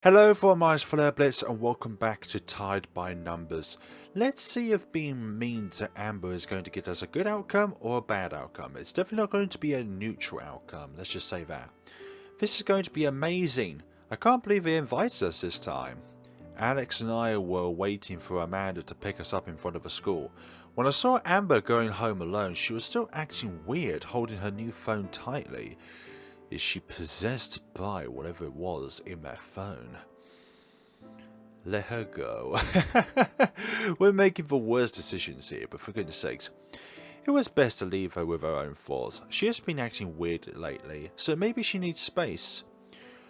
Hello everyone, my name is FlareBlitzed and welcome back to Tied by Numbers. Let's see if being mean to Amber is going to get us a good outcome or a bad outcome. It's definitely not going to be a neutral outcome, let's just say that. This is going to be amazing. I can't believe they invited us this time. Alex and I were waiting for Amanda to pick us up in front of the school. When I saw Amber going home alone, she was still acting weird, holding her new phone tightly. Is she possessed by whatever it was in that phone? Let her go. We're making the worst decisions here, but for goodness sakes. It was best to leave her with her own thoughts. She has been acting weird lately, so maybe she needs space.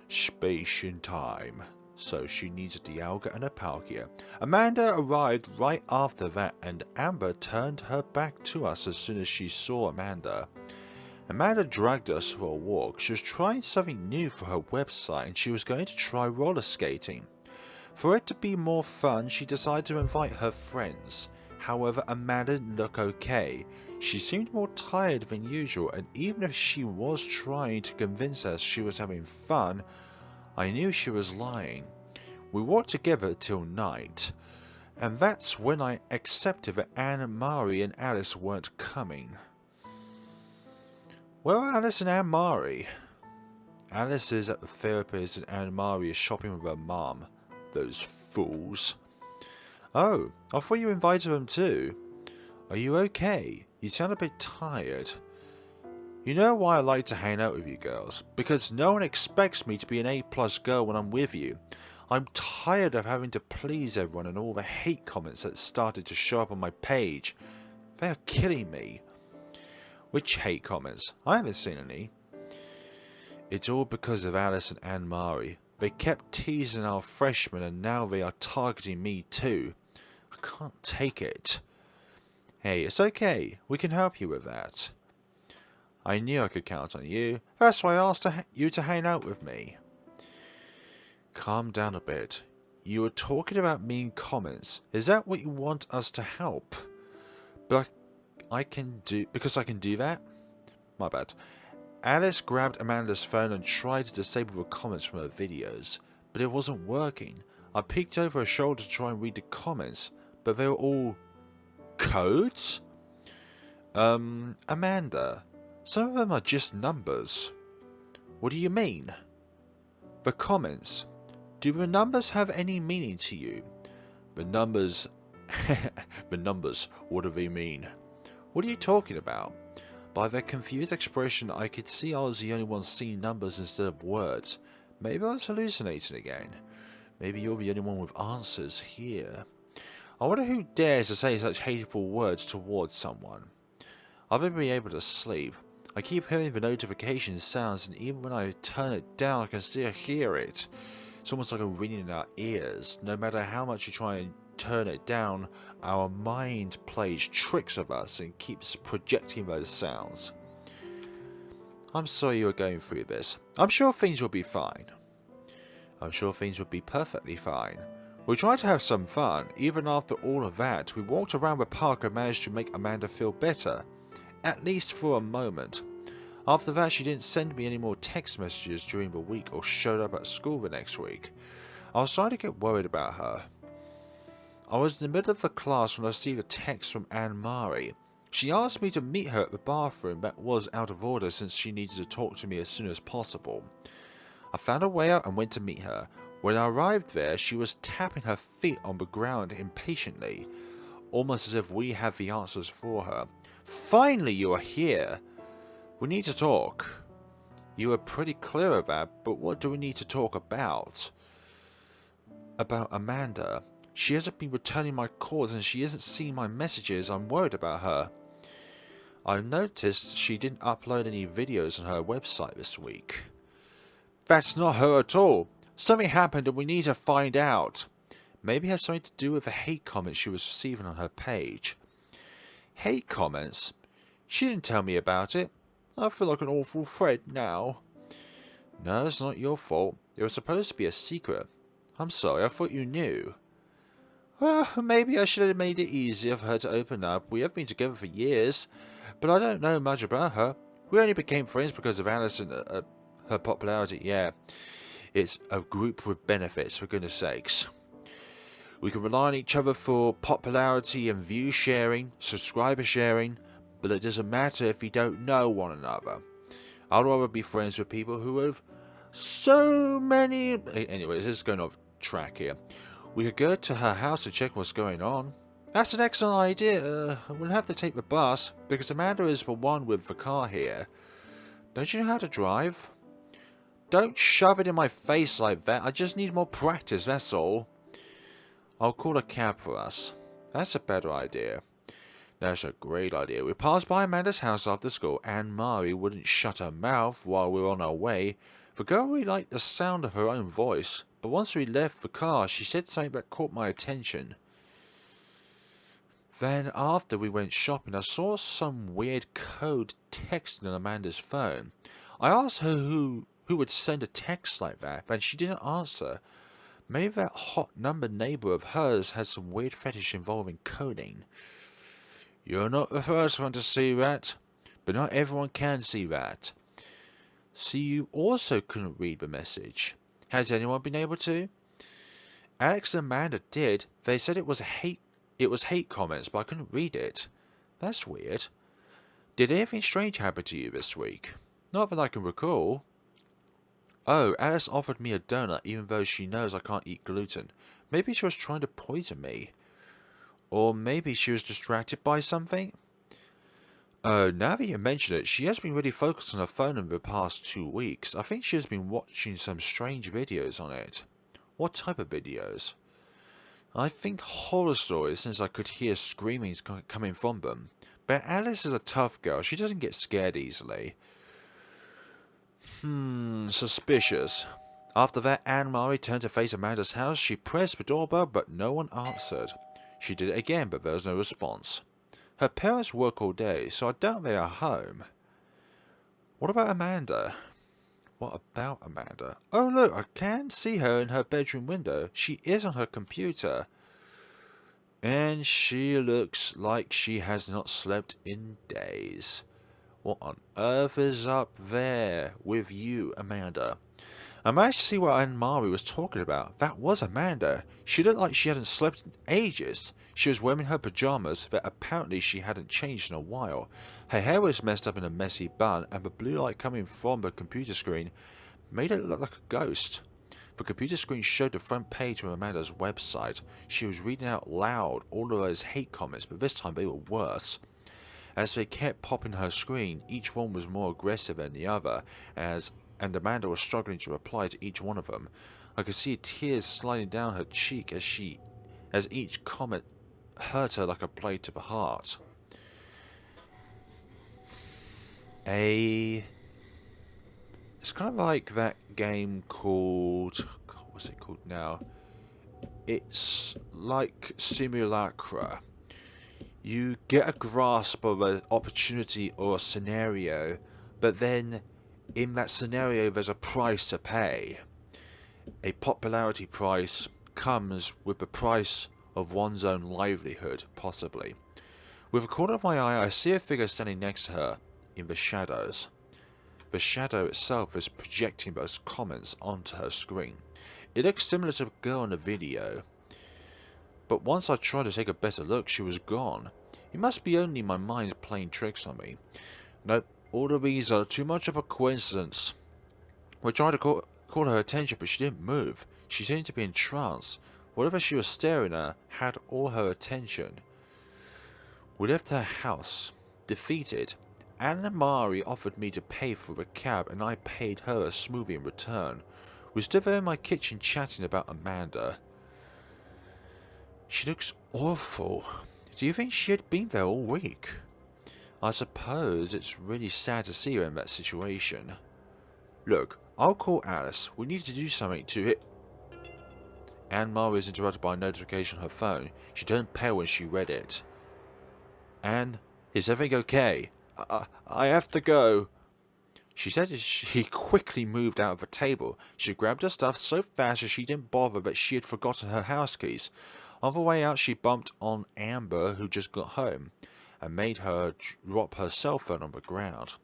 Space and time. So she needs a Dialga and a Palkia. Amanda arrived right after that, and Amber turned her back to us as soon as she saw Amanda. Amanda dragged us for a walk. She was trying something new for her website and she was going to try roller skating. For it to be more fun, she decided to invite her friends. However, Amanda didn't look okay. She seemed more tired than usual, and even if she was trying to convince us she was having fun, I knew she was lying. We walked together till night, and that's when I accepted that Anne, Mari and Alice weren't coming. Where are Alice and Anne-Marie? Alice is at the therapist and Anne-Marie is shopping with her mum. Those fools. Oh, I thought you invited them too. Are you okay? You sound a bit tired. You know why I like to hang out with you girls? Because no one expects me to be an A+ girl when I'm with you. I'm tired of having to please everyone and all the hate comments that started to show up on my page. They're killing me. Which hate comments? I haven't seen any. It's all because of Alice and Anne-Marie. They kept teasing our freshmen and now they are targeting me too. I can't take it. Hey, it's okay. We can help you with that. I knew I could count on you. That's why I asked you to hang out with me. Calm down a bit. You were talking about mean comments. Is that what you want us to help? But I can do that? My bad. Alice grabbed Amanda's phone and tried to disable the comments from her videos, but it wasn't working. I peeked over her shoulder to try and read the comments, but they were all codes? Amanda, some of them are just numbers. What do you mean? The comments. Do the numbers have any meaning to you? The numbers... the numbers, what do they mean? What are you talking about? By their confused expression, I could see I was the only one seeing numbers instead of words. Maybe I was hallucinating again. Maybe you're the only one with answers here. I wonder who dares to say such hateful words towards someone. I've never been able to sleep. I keep hearing the notification sounds, and even when I turn it down, I can still hear it. It's almost like a ringing in our ears. No matter how much you try and turn it down, our mind plays tricks of us and keeps projecting those sounds. I'm sorry you are going through this. I'm sure things will be fine. I'm sure things will be perfectly fine. We tried to have some fun. Even after all of that, we walked around the park and managed to make Amanda feel better. At least for a moment. After that, she didn't send me any more text messages during the week or showed up at school the next week. I was starting to get worried about her. I was in the middle of the class when I received a text from Anne-Marie. She asked me to meet her at the bathroom that was out of order since she needed to talk to me as soon as possible. I found a way out and went to meet her. When I arrived there, she was tapping her feet on the ground impatiently, almost as if we had the answers for her. Finally, you are here! We need to talk. You were pretty clear of that, but what do we need to talk about? About Amanda. She hasn't been returning my calls and she isn't seeing my messages. I'm worried about her. I noticed she didn't upload any videos on her website this week. That's not her at all. Something happened and we need to find out. Maybe it has something to do with the hate comments she was receiving on her page. Hate comments? She didn't tell me about it. I feel like an awful friend now. No, it's not your fault. It was supposed to be a secret. I'm sorry, I thought you knew. Well, maybe I should have made it easier for her to open up. We have been together for years, but I don't know much about her. We only became friends because of Alice and her popularity, yeah. It's a group with benefits, for goodness sakes. We can rely on each other for popularity and view sharing, subscriber sharing, but it doesn't matter if you don't know one another. I'd rather be friends with people who have so many... Anyways, this is going off track here. We could go to her house to check what's going on. That's an excellent idea. We'll have to take the bus, because Amanda is the one with the car here. Don't you know how to drive? Don't shove it in my face like that. I just need more practice, that's all. I'll call a cab for us. That's a better idea. That's a great idea. We passed by Amanda's house after school, and Mari wouldn't shut her mouth while we were on our way. The girl really liked the sound of her own voice, but once we left the car, she said something that caught my attention. Then after we went shopping, I saw some weird code text on Amanda's phone. I asked her who would send a text like that, but she didn't answer. Maybe that hot number neighbor of hers has some weird fetish involving coding. You're not the first one to see that, but not everyone can see that. See, you also couldn't read the message. Has anyone been able to? Alex and Amanda did. They said it was hate comments, but I couldn't read it. That's weird. Did anything strange happen to you this week? Not that I can recall. Oh, Alice offered me a donut even though she knows I can't eat gluten. Maybe she was trying to poison me. Or maybe she was distracted by something? Oh, now that you mention it, she has been really focused on her phone in the past 2 weeks. I think she has been watching some strange videos on it. What type of videos? I think horror stories, since I could hear screamings coming from them. But Alice is a tough girl. She doesn't get scared easily. Suspicious. After that, Anne-Marie turned to face Amanda's house. She pressed the doorbell, but no one answered. She did it again, but there was no response. Her parents work all day, so I doubt they are home. What about Amanda? What about Amanda? Oh look, I can see her in her bedroom window. She is on her computer. And she looks like she has not slept in days. What on earth is up there with you, Amanda? I managed to see what Anne-Marie was talking about. That was Amanda. She looked like she hadn't slept in ages. She was wearing her pajamas, but apparently she hadn't changed in a while. Her hair was messed up in a messy bun, and the blue light coming from the computer screen made it look like a ghost. The computer screen showed the front page of Amanda's website. She was reading out loud all of those hate comments, but this time they were worse. As they kept popping her screen, each one was more aggressive than the other, and Amanda was struggling to reply to each one of them. I could see tears sliding down her cheek as each comment hurt her like a blade to the heart. It's kind of like that game called... what's it called now? It's like Simulacra. You get a grasp of an opportunity or a scenario, but then in that scenario there's a price to pay. A popularity price comes with the price of one's own livelihood, possibly. With a corner of my eye, I see a figure standing next to her in the shadows. The shadow itself is projecting those comments onto her screen. It looks similar to the girl in the video, but once I tried to take a better look, she was gone. It must be only my mind playing tricks on me. Nope, all of these are too much of a coincidence. We tried to call her attention, but she didn't move. She seemed to be in trance. Whatever she was staring at had all her attention. We left her house, defeated. Anne-Marie offered me to pay for the cab, and I paid her a smoothie in return. We stood there in my kitchen chatting about Amanda. She looks awful. Do you think she had been there all week? I suppose it's really sad to see her in that situation. Look, I'll call Alice. We need to do something to it. Anne-Marie was interrupted by a notification on her phone. She turned pale when she read it. Anne, is everything okay? I have to go. She said as she quickly moved out of the table. She grabbed her stuff so fast that she didn't bother that she had forgotten her house keys. On the way out, she bumped on Amber, who just got home, and made her drop her cell phone on the ground.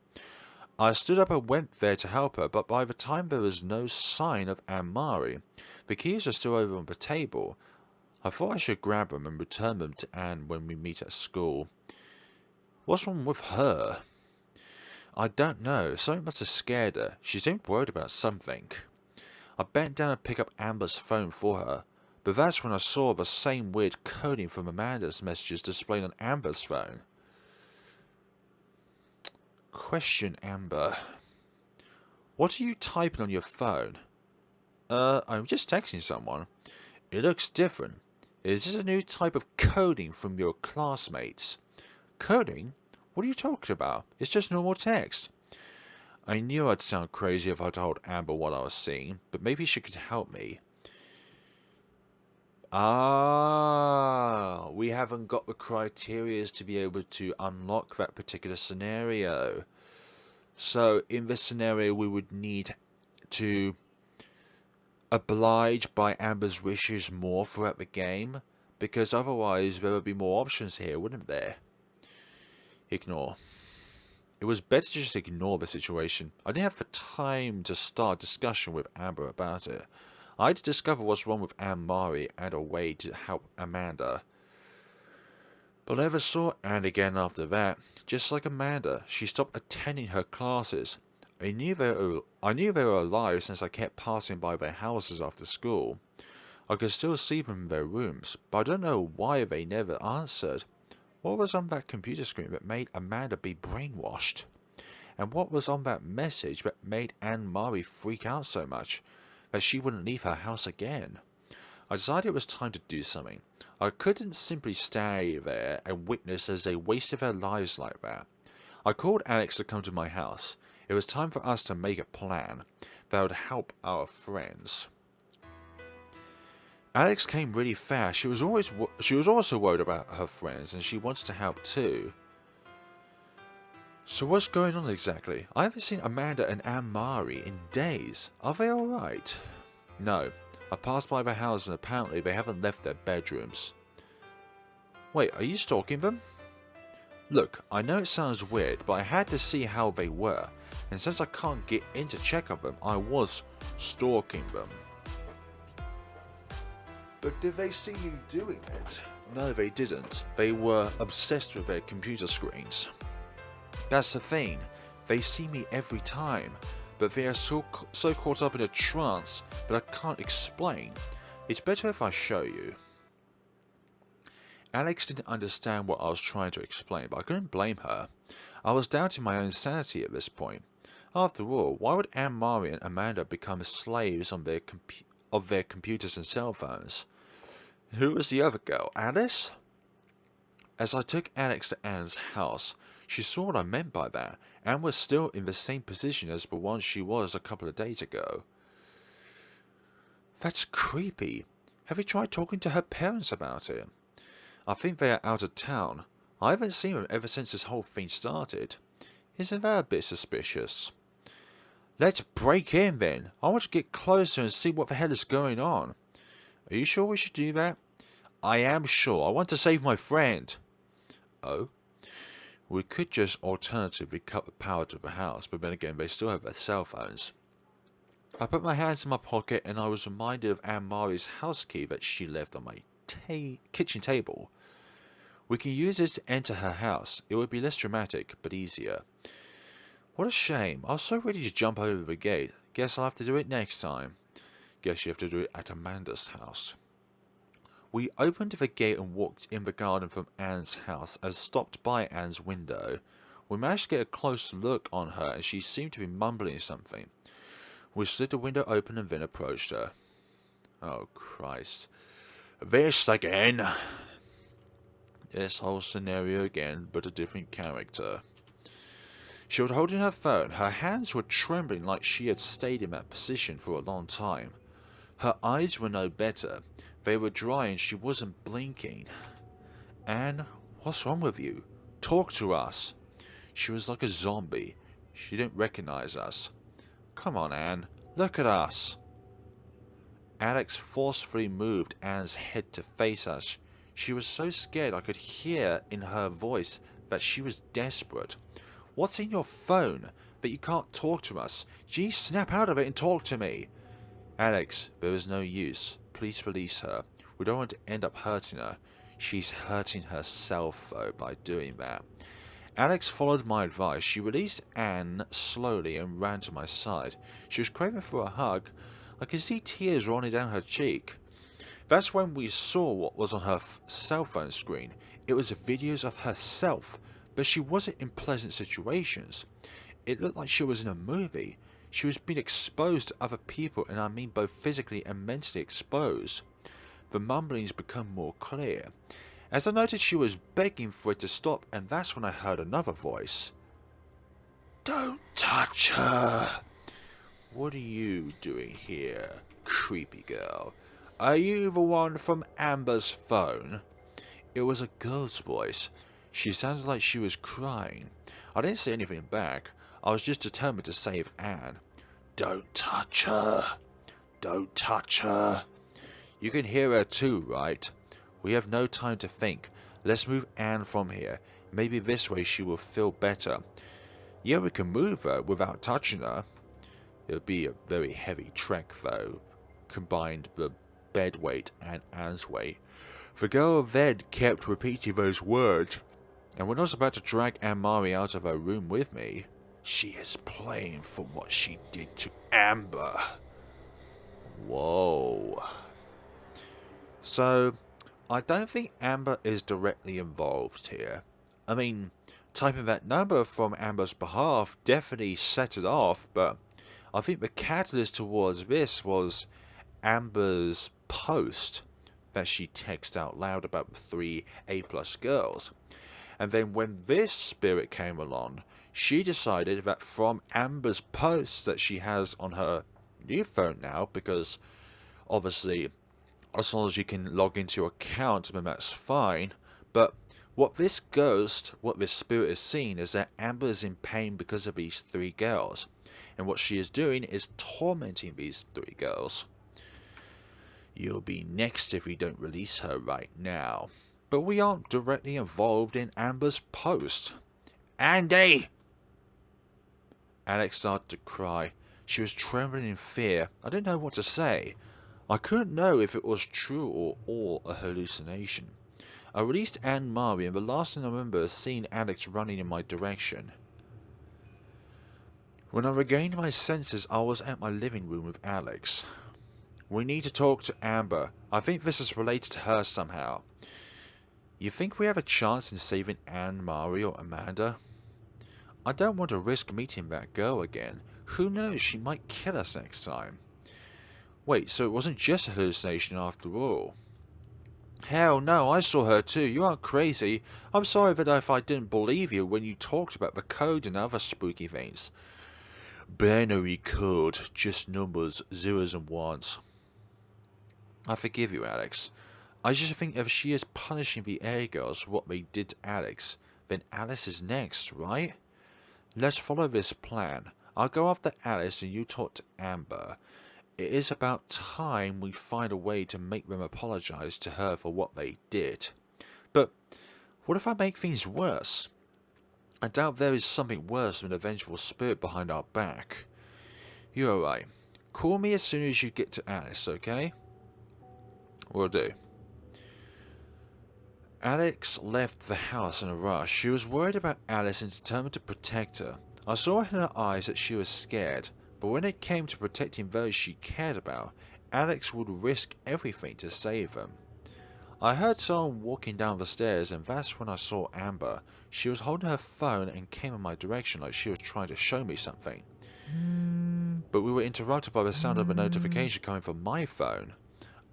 I stood up and went there to help her, but by the time there was no sign of Anne-Marie. The keys are still over on the table. I thought I should grab them and return them to Anne when we meet at school. What's wrong with her? I don't know. Something must have scared her. She seemed worried about something. I bent down and picked up Amber's phone for her, but that's when I saw the same weird coding from Amanda's messages displayed on Amber's phone. Question Amber. What are you typing on your phone? I'm just texting someone. It looks different. Is this a new type of coding from your classmates? Coding? What are you talking about? It's just normal text. I knew I'd sound crazy if I told Amber what I was seeing, but maybe she could help me. Ah, we haven't got the criteria to be able to unlock that particular scenario. So in this scenario we would need to oblige by Amber's wishes more throughout the game, because otherwise there would be more options here, wouldn't there? Ignore. It was better to just ignore the situation. I didn't have the time to start discussion with Amber about it. I had to discover what's wrong with Anne-Marie and a way to help Amanda. But I never saw Anne again after that. Just like Amanda, she stopped attending her classes. I knew they were alive since I kept passing by their houses after school. I could still see them in their rooms, but I don't know why they never answered. What was on that computer screen that made Amanda be brainwashed? And what was on that message that made Anne-Marie freak out so much that she wouldn't leave her house again? I decided it was time to do something. I couldn't simply stay there and witness as they wasted their lives like that. I called Alex to come to my house. It was time for us to make a plan that would help our friends. Alex came really fast. She was also worried about her friends, and she wants to help too. So what's going on exactly? I haven't seen Amanda and Anne-Marie in days. Are they alright? No. I passed by their house and apparently they haven't left their bedrooms. Wait, are you stalking them? Look, I know it sounds weird, but I had to see how they were, and since I can't get in to check on them, I was stalking them. But did they see you doing it? No, they didn't. They were obsessed with their computer screens. That's the thing. They see me every time, but they are so caught up in a trance that I can't explain. It's better if I show you. Alex didn't understand what I was trying to explain, but I couldn't blame her. I was doubting my own sanity at this point. After all, why would Anne-Marie and Amanda become slaves of their computers and cell phones? Who was the other girl, Alice? As I took Alex to Anne's house, she saw what I meant by that. Anne was still in the same position as the one she was a couple of days ago. That's creepy. Have you tried talking to her parents about it? I think they are out of town. I haven't seen them ever since this whole thing started. Isn't that a bit suspicious? Let's break in then. I want to get closer and see what the hell is going on. Are you sure we should do that? I am sure. I want to save my friend. Oh? We could just alternatively cut the power to the house, but then again they still have their cell phones. I put my hands in my pocket and I was reminded of Anne-Marie's house key that she left on my kitchen table. We can use this to enter her house. It would be less dramatic, but easier. What a shame. I was so ready to jump over the gate. Guess I'll have to do it next time. Guess you have to do it at Amanda's house. We opened the gate and walked in the garden from Anne's house as stopped by Anne's window. We managed to get a close look on her and she seemed to be mumbling something. We slid the window open and then approached her. Oh Christ. This again. This whole scenario again, but a different character. She was holding her phone. Her hands were trembling like she had stayed in that position for a long time. Her eyes were no better. They were dry and she wasn't blinking. Anne, what's wrong with you? Talk to us. She was like a zombie. She didn't recognize us. Come on, Anne. Look at us. Alex forcefully moved Anne's head to face us. She was so scared I could hear in her voice that she was desperate. What's in your phone? but you can't talk to us. Gee, snap out of it and talk to me. Alex, there is no use. Please release her. We don't want to end up hurting her. She's hurting herself, though, by doing that. Alex followed my advice. She released Anne slowly and ran to my side. She was craving for a hug. I could see tears running down her cheek. That's when we saw what was on her cell phone screen. It was videos of herself, but she wasn't in pleasant situations. It looked like she was in a movie. She was being exposed to other people, and I mean both physically and mentally exposed. The mumblings become more clear. As I noticed, she was begging for it to stop, and that's when I heard another voice. Don't touch her! What are you doing here, creepy girl? Are you the one from Amber's phone? It was a girl's voice. She sounded like she was crying. I didn't say anything back. I was just determined to save Anne. Don't touch her! Don't touch her! You can hear her too, right? We have no time to think. Let's move Anne from here. Maybe this way she will feel better. Yeah, we can move her without touching her. It'll be a very heavy trek, though. Combined the bed weight and Anne's weight. The girl then kept repeating those words. And when I was about to drag Anne-Marie out of her room with me, she is playing for what she did to Amber. Whoa. So, I don't think Amber is directly involved here. I mean, typing that number from Amber's behalf definitely set it off, but I think the catalyst towards this was Amber's post that she texted out loud about the 3 A+ girls. And then when this spirit came along, she decided that from Amber's posts that she has on her new phone now, because obviously as long as you can log into your account, then that's fine. But what this ghost, what this spirit is seeing is that Amber is in pain because of these 3 girls. And what she is doing is tormenting these 3 girls. You'll be next if we don't release her right now. But we aren't directly involved in Amber's post. Andy! Alex started to cry. She was trembling in fear. I didn't know what to say. I couldn't know if it was true or all a hallucination. I released Anne-Marie, and the last thing I remember is seeing Alex running in my direction. When I regained my senses, I was at my living room with Alex. We need to talk to Amber. I think this is related to her somehow. You think we have a chance in saving Anne-Marie or Amanda? I don't want to risk meeting that girl again. Who knows, she might kill us next time. Wait, so it wasn't just a hallucination after all? Hell no, I saw her too. You aren't crazy. I'm sorry that if I didn't believe you when you talked about the code and other spooky things. Binary code, just numbers, zeros and ones. I forgive you, Alex. I just think if she is punishing the Air Girls for what they did to Alex, then Alice is next, right? Let's follow this plan. I'll go after Alice and you talk to Amber. It is about time we find a way to make them apologize to her for what they did. But what if I make things worse? I doubt there is something worse than a vengeful spirit behind our back. You're alright. Call me as soon as you get to Alice, okay? Will do. Alex left the house in a rush. She was worried about Alice and determined to protect her. I saw in her eyes that she was scared, but when it came to protecting those she cared about, Alex would risk everything to save them. I heard someone walking down the stairs, and that's when I saw Amber. She was holding her phone and came in my direction like she was trying to show me something. But we were interrupted by the sound of a notification coming from my phone.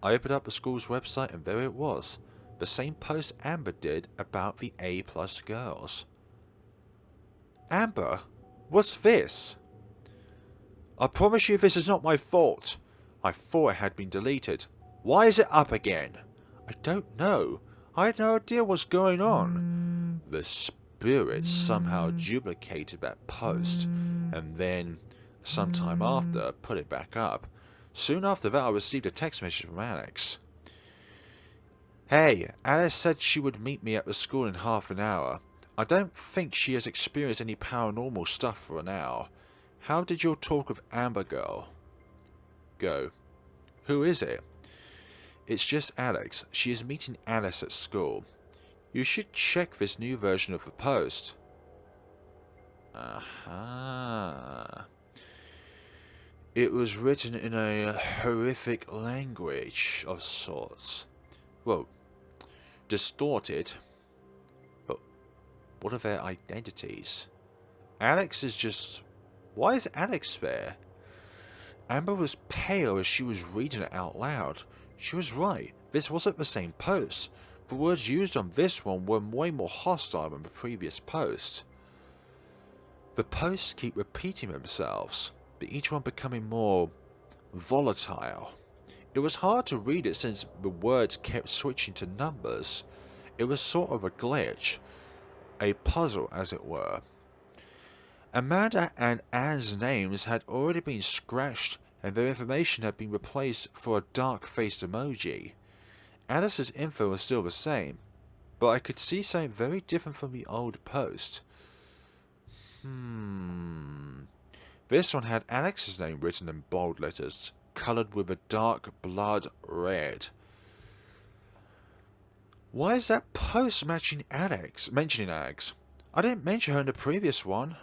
I opened up the school's website and there it was. The same post Amber did about the A+ girls. Amber? What's this? I promise you this is not my fault. I thought it had been deleted. Why is it up again? I don't know. I had no idea what's going on. The spirit somehow duplicated that post and then, sometime after, put it back up. Soon after that I received a text message from Alex. Hey, Alice said she would meet me at the school in half an hour. I don't think she has experienced any paranormal stuff for an hour. How did your talk with Amber Girl go? Who is it? It's just Alex. She is meeting Alice at school. You should check this new version of the post. Aha. It was written in a horrific language of sorts. Well, distorted. But what are their identities? Alex is just... Why is Alex there? Amber was pale as she was reading it out loud. She was right. This wasn't the same post. The words used on this one were way more hostile than the previous post. The posts keep repeating themselves, but each one becoming more volatile. It was hard to read it since the words kept switching to numbers. It was sort of a glitch, a puzzle as it were. Amanda and Anne's names had already been scratched and their information had been replaced for a dark-faced emoji. Alice's info was still the same, but I could see something very different from the old post. This one had Alex's name written in bold letters, coloured with a dark blood red. Why is that post mentioning Alex? I didn't mention her in the previous one.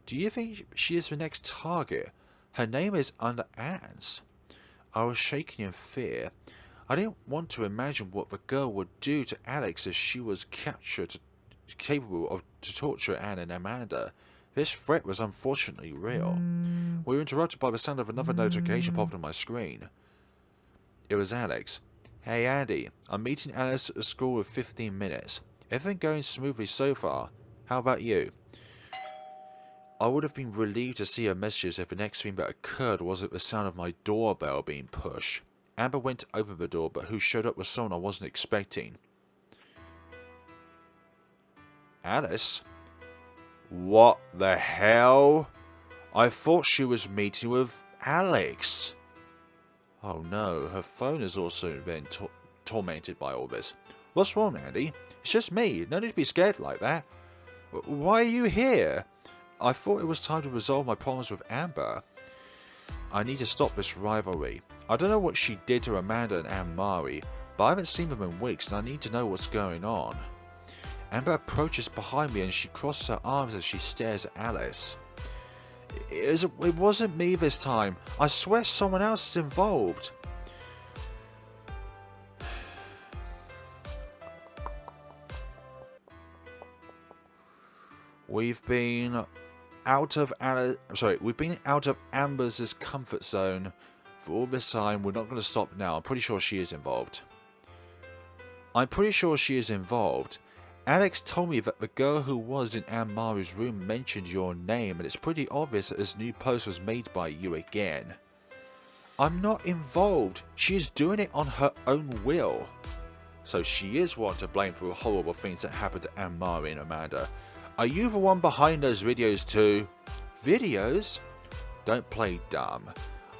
Do you think she is the next target? Her name is under Anne's. I was shaking in fear. I didn't want to imagine what the girl would do to Alex if she was capable of to torture Anne and Amanda. This threat was unfortunately real. We were interrupted by the sound of another notification popping on my screen. It was Alex. Hey Andy, I'm meeting Alice at the school in 15 minutes. Everything going smoothly so far. How about you? I would have been relieved to see her messages if the next thing that occurred wasn't the sound of my doorbell being pushed. Amber went to open the door, but who showed up was someone I wasn't expecting. Alice? What the hell? I thought she was meeting with Alex. Oh no, her phone has also been tormented by all this. What's wrong, Andy? It's just me. No need to be scared like that. Why are you here? I thought it was time to resolve my problems with Amber. I need to stop this rivalry. I don't know what she did to Amanda and Anne-Marie, but I haven't seen them in weeks and I need to know what's going on. Amber approaches behind me and she crosses her arms as she stares at Alice. It wasn't me this time. I swear someone else is involved. We've been out of Amber's comfort zone for all this time. We're not going to stop now. I'm pretty sure she is involved. Alex told me that the girl who was in Anne-Marie's room mentioned your name, and it's pretty obvious that this new post was made by you again. I'm not involved. She is doing it on her own will. So she is one to blame for the horrible things that happened to Anne-Marie and Amanda. Are you the one behind those videos too? Videos? Don't play dumb.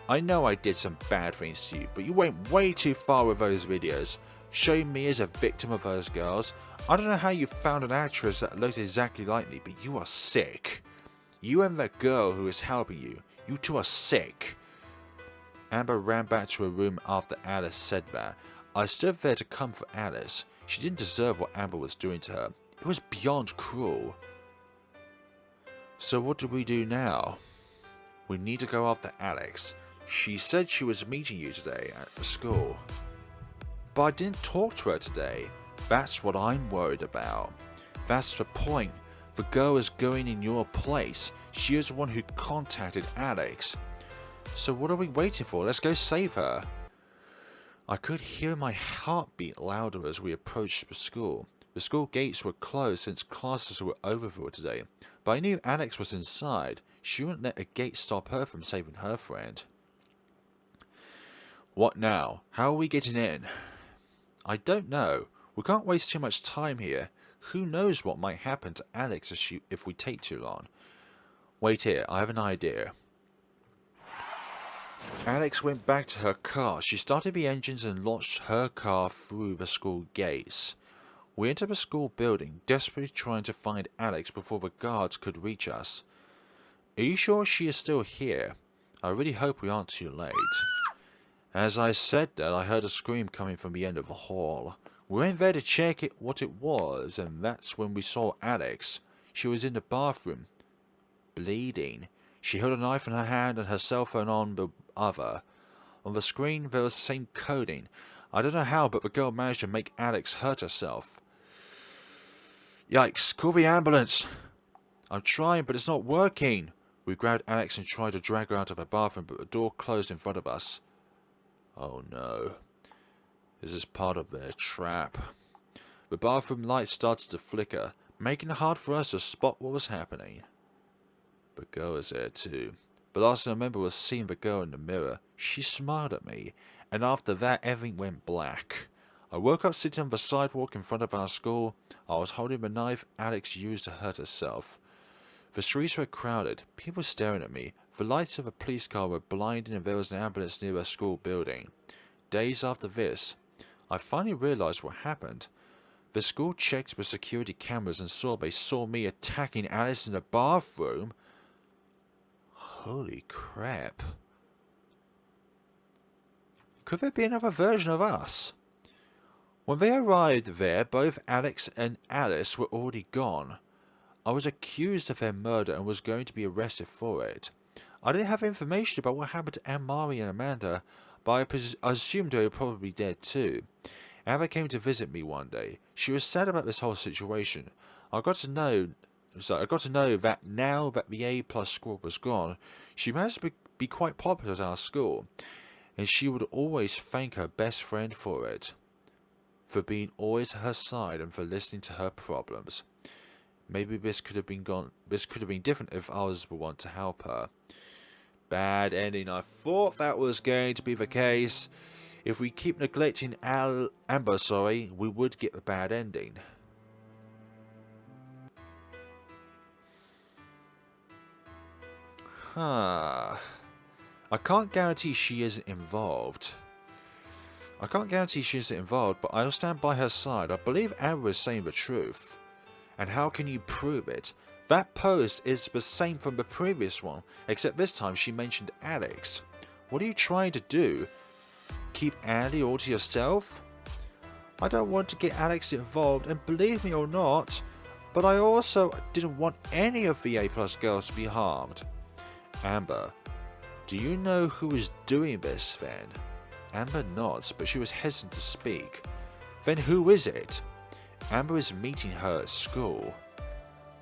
I know I did some bad things to you, but you went way too far with those videos. Showing me as a victim of those girls. I don't know how you found an actress that looked exactly like me, but you are sick. You and that girl who is helping you, you two are sick. Amber ran back to her room after Alice said that. I stood there to comfort Alice. She didn't deserve what Amber was doing to her. It was beyond cruel. So what do we do now? We need to go after Alex. She said she was meeting you today at the school. But I didn't talk to her today. That's what I'm worried about. That's the point. The girl is going in your place. She is the one who contacted Alex. So what are we waiting for? Let's go save her. I could hear my heartbeat louder as we approached the school. The school gates were closed since classes were over for today. But I knew Alex was inside. She wouldn't let a gate stop her from saving her friend. What now? How are we getting in? I don't know. We can't waste too much time here. Who knows what might happen to Alex if we take too long. Wait here, I have an idea. Alex went back to her car. She started the engines and launched her car through the school gates. We entered the school building, desperately trying to find Alex before the guards could reach us. Are you sure she is still here? I really hope we aren't too late. As I said that, I heard a scream coming from the end of the hall. We went there to check what it was, and that's when we saw Alex. She was in the bathroom, bleeding. She held a knife in her hand and her cell phone on the other. On the screen there was the same coding. I don't know how, but the girl managed to make Alex hurt herself. Yikes, call the ambulance! I'm trying, but it's not working. We grabbed Alex and tried to drag her out of the bathroom, but the door closed in front of us. Oh no. This is part of their trap. The bathroom light started to flicker, making it hard for us to spot what was happening. The girl was there too. The last thing I remember was seeing the girl in the mirror. She smiled at me, and after that everything went black. I woke up sitting on the sidewalk in front of our school. I was holding the knife Alex used to hurt herself. The streets were crowded, people staring at me. The lights of a police car were blinding and there was an ambulance near a school building. Days after this, I finally realized what happened. The school checked the security cameras and they saw me attacking Alice in the bathroom. Holy crap. Could there be another version of us? When they arrived there, both Alex and Alice were already gone. I was accused of their murder and was going to be arrested for it. I didn't have information about what happened to Anne-Marie and Amanda, but I assumed they were probably dead too. Amber came to visit me one day. She was sad about this whole situation. I got to know that now that the A+ squad was gone, she managed to be quite popular at our school, and she would always thank her best friend for it, for being always at her side and for listening to her problems. Maybe this could have been different if I was the one to help her. Bad ending. I thought that was going to be the case. If we keep neglecting Amber, we would get a bad ending. Huh. I can't guarantee she isn't involved. but I'll stand by her side. I believe Amber is saying the truth. And how can you prove it? That post is the same from the previous one, except this time she mentioned Alex. What are you trying to do? Keep Andy all to yourself? I don't want to get Alex involved, and believe me or not, but I also didn't want any of the A+ girls to be harmed. Amber, do you know who is doing this then? Amber nods, but she was hesitant to speak. Then who is it? Amber is meeting her at school.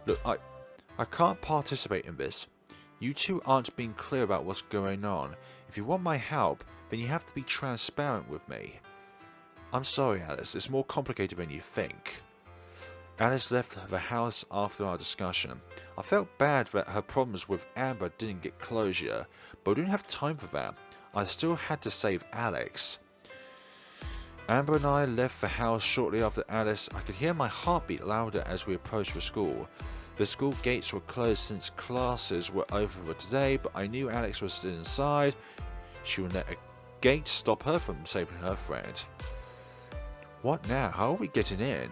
Look, I can't participate in this. You two aren't being clear about what's going on. If you want my help, then you have to be transparent with me. I'm sorry, Alice, it's more complicated than you think. Alice left the house after our discussion. I felt bad that her problems with Amber didn't get closure, but I didn't have time for that. I still had to save Alex. Amber and I left the house shortly after Alice. I could hear my heartbeat louder as we approached the school. The school gates were closed since classes were over for today, but I knew Alex was still inside. She would let a gate stop her from saving her friend. What now? How are we getting in?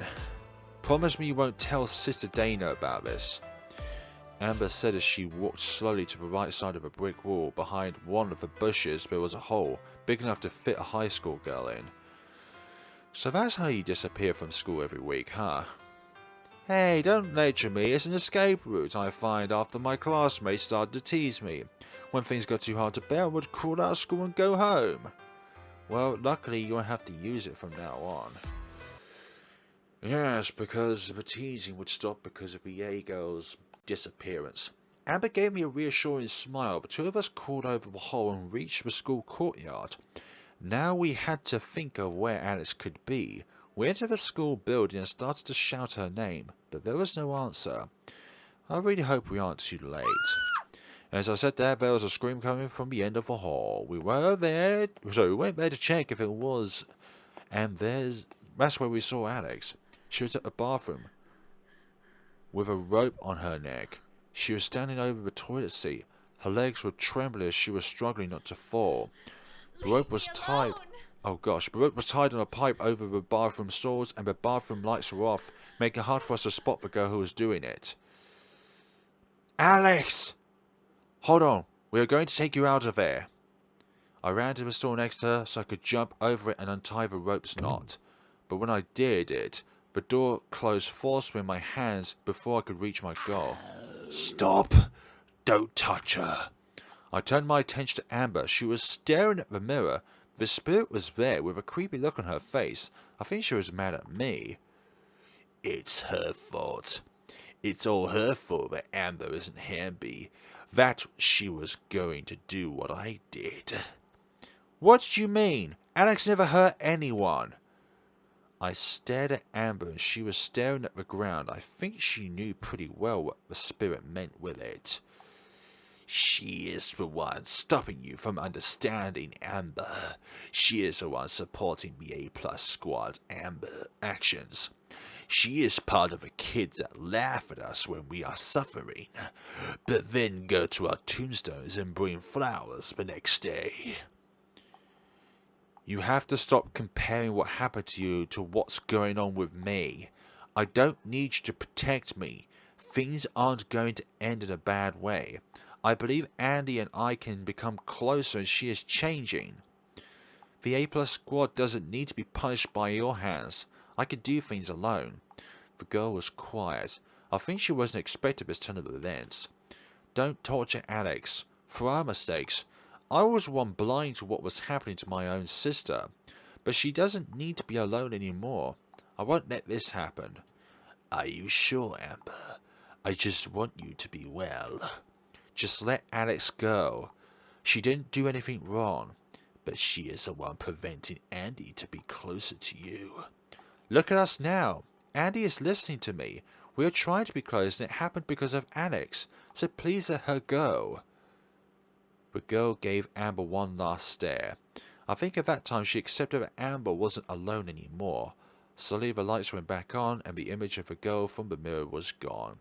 Promise me you won't tell Sister Dana about this. Amber said as she walked slowly to the right side of a brick wall. Behind one of the bushes there was a hole big enough to fit a high school girl in. So that's how you disappear from school every week, huh? Hey, don't lecture me, it's an escape route I find after my classmates started to tease me. When things got too hard to bear, I would crawl out of school and go home. Well, luckily you won't have to use it from now on. Yes, because the teasing would stop because of the A girl's disappearance. Amber gave me a reassuring smile. The two of us crawled over the hole and reached the school courtyard. Now we had to think of where Alice could be. We entered the school building and started to shout her name, but there was no answer. I really hope we aren't too late. As I said there was a scream coming from the end of the hall. We went there to check if it was, and that's where we saw Alex. She was at the bathroom with a rope on her neck. She was standing over the toilet seat. Her legs were trembling as she was struggling not to fall. The rope was tied. Oh gosh, the rope was tied on a pipe over the bathroom stalls, and the bathroom lights were off, making it hard for us to spot the girl who was doing it. Alex! Hold on, we are going to take you out of there. I ran to the store next to her so I could jump over it and untie the rope's knot. But when I did it, the door closed forcefully in my hands before I could reach my goal. Stop! Don't touch her! I turned my attention to Amber. She was staring at the mirror. The spirit was there with a creepy look on her face. I think she was mad at me. It's her fault. It's all her fault that Amber isn't happy. That she was going to do what I did. What do you mean? Alex never hurt anyone. I stared at Amber and she was staring at the ground. I think she knew pretty well what the spirit meant with it. She is the one stopping you from understanding Amber. She is the one supporting the A+ squad Amber actions. She is part of the kids that laugh at us when we are suffering, but then go to our tombstones and bring flowers the next day. You have to stop comparing what happened to you to what's going on with me. I don't need you to protect me. Things aren't going to end in a bad way. I believe Andy and I can become closer and she is changing. The A+ squad doesn't need to be punished by your hands. I could do things alone. The girl was quiet. I think she wasn't expecting this turn of events. Don't torture Alex. For our mistakes, I was one blind to what was happening to my own sister. But she doesn't need to be alone anymore. I won't let this happen. Are you sure, Amber? I just want you to be well. Just let Alex go. She didn't do anything wrong, but she is the one preventing Andy to be closer to you. Look at us now. Andy is listening to me. We are trying to be close and it happened because of Alex, so please let her go. The girl gave Amber one last stare. I think at that time she accepted that Amber wasn't alone anymore. Slowly the lights went back on and the image of the girl from the mirror was gone.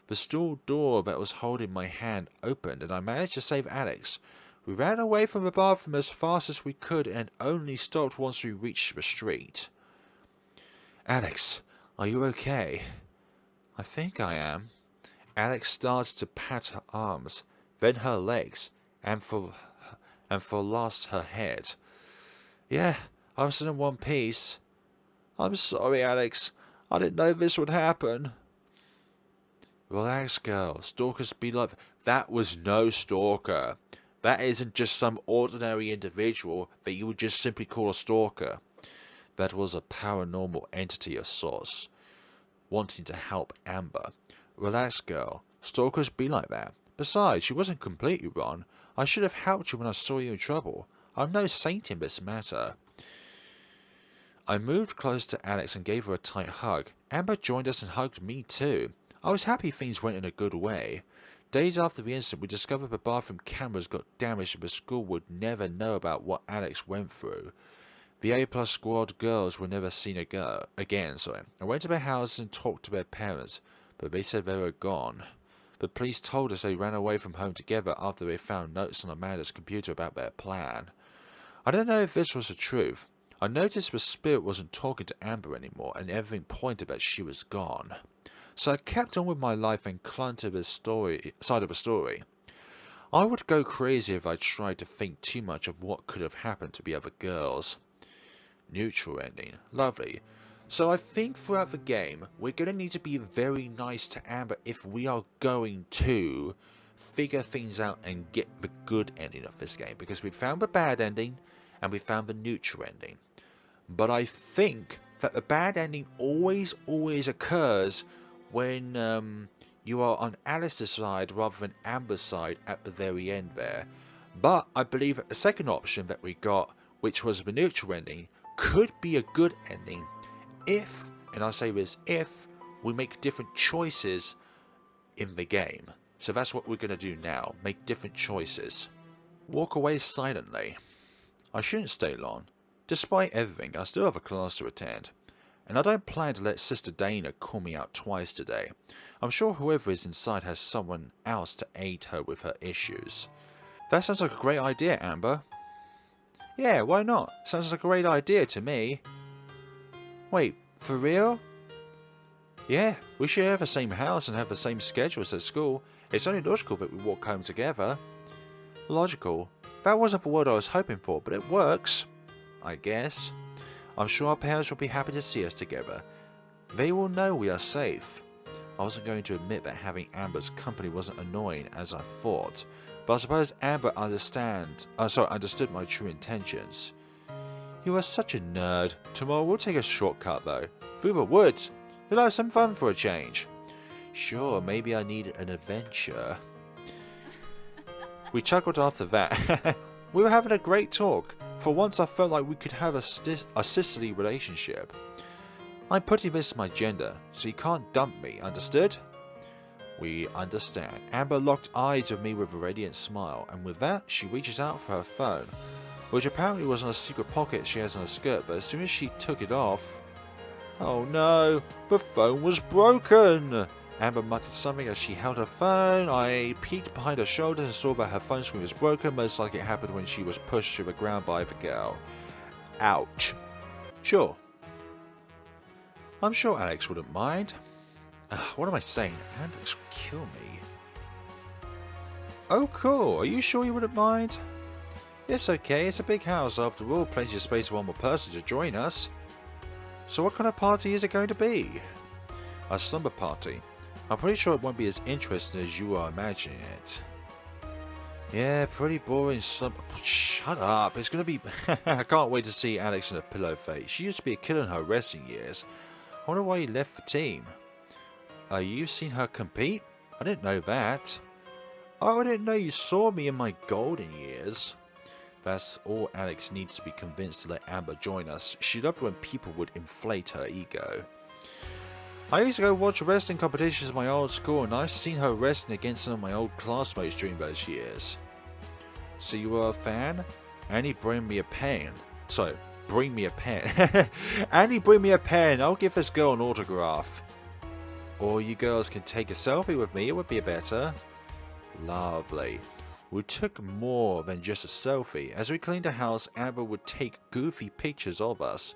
The stall door that was holding my hand opened and I managed to save Alex. We ran away from the bathroom as fast as we could and only stopped once we reached the street. Alex, are you okay? I think I am. Alex started to pat her arms, then her legs, and for last her head. Yeah, I'm still in one piece. I'm sorry, Alex. I didn't know this would happen. Relax, girl. Stalkers be like... That was no stalker. That isn't just some ordinary individual that you would just simply call a stalker. That was a paranormal entity of sorts, wanting to help Amber. Relax, girl. Stalkers be like that. Besides, she wasn't completely wrong. I should have helped you when I saw you in trouble. I'm no saint in this matter. I moved close to Alex and gave her a tight hug. Amber joined us and hugged me too. I was happy things went in a good way. Days after the incident, we discovered the bathroom cameras got damaged and the school would never know about what Alex went through. The A+ squad girls were never seen again. I went to their houses and talked to their parents, but they said they were gone. The police told us they ran away from home together after they found notes on Amanda's computer about their plan. I don't know if this was the truth. I noticed the spirit wasn't talking to Amber anymore and everything pointed that she was gone. So I kept on with my life and clung to the side of the story. I would go crazy if I tried to think too much of what could have happened to the other girls. Neutral ending. Lovely. So I think throughout the game, we're going to need to be very nice to Amber if we are going to figure things out and get the good ending of this game. Because we found the bad ending and we found the neutral ending. But I think that the bad ending always occurs when you are on Alice's side rather than Amber's side at the very end there. But I believe that the second option that we got, which was the neutral ending, could be a good ending if, and I say this, if we make different choices in the game. So that's what we're going to do now, make different choices. Walk away silently. I shouldn't stay long. Despite everything, I still have a class to attend. And I don't plan to let Sister Dana call me out twice today. I'm sure whoever is inside has someone else to aid her with her issues. That sounds like a great idea, Amber. Yeah, why not? Sounds like a great idea to me. Wait, for real? Yeah, we share the same house and have the same schedules at school. It's only logical that we walk home together. Logical. That wasn't the word I was hoping for, but it works. I guess. I'm sure our parents will be happy to see us together. They will know we are safe. I wasn't going to admit that having Amber's company wasn't annoying as I thought, but I suppose Amber understood my true intentions. You are such a nerd. Tomorrow we'll take a shortcut though, through the woods. We'll have some fun for a change. Sure, maybe I need an adventure. We chuckled after that. We were having a great talk. For once I felt like we could have a sisterly relationship. I'm putting this as my gender, so you can't dump me, understood? We understand. Amber locked eyes with me with a radiant smile, and with that, she reaches out for her phone, which apparently was in a secret pocket she has on her skirt, but as soon as she took it off... Oh no, the phone was broken! Amber muttered something as she held her phone. I peeked behind her shoulder and saw that her phone screen was broken, most like it happened when she was pushed to the ground by the girl. Ouch. Sure. I'm sure Alex wouldn't mind. What am I saying? Alex would kill me. Oh cool, are you sure you wouldn't mind? It's okay, it's a big house after all, plenty of space for one more person to join us. So what kind of party is it going to be? A slumber party. I'm pretty sure it won't be as interesting as you are imagining it. Yeah, pretty boring slumber. Shut up, it's gonna be... I can't wait to see Alex in a pillow face. She used to be a killer in her wrestling years. I wonder why you left the team. You've seen her compete? I didn't know that. Oh, I didn't know you saw me in my golden years. That's all Alex needs to be convinced to let Amber join us. She loved when people would inflate her ego. I used to go watch wrestling competitions at my old school, and I've seen her wrestling against some of my old classmates during those years. So you were a fan? Annie, bring me a pen. Sorry, bring me a pen. Annie, bring me a pen. I'll give this girl an autograph. Or you girls can take a selfie with me. It would be better. Lovely. We took more than just a selfie. As we cleaned the house, Amber would take goofy pictures of us,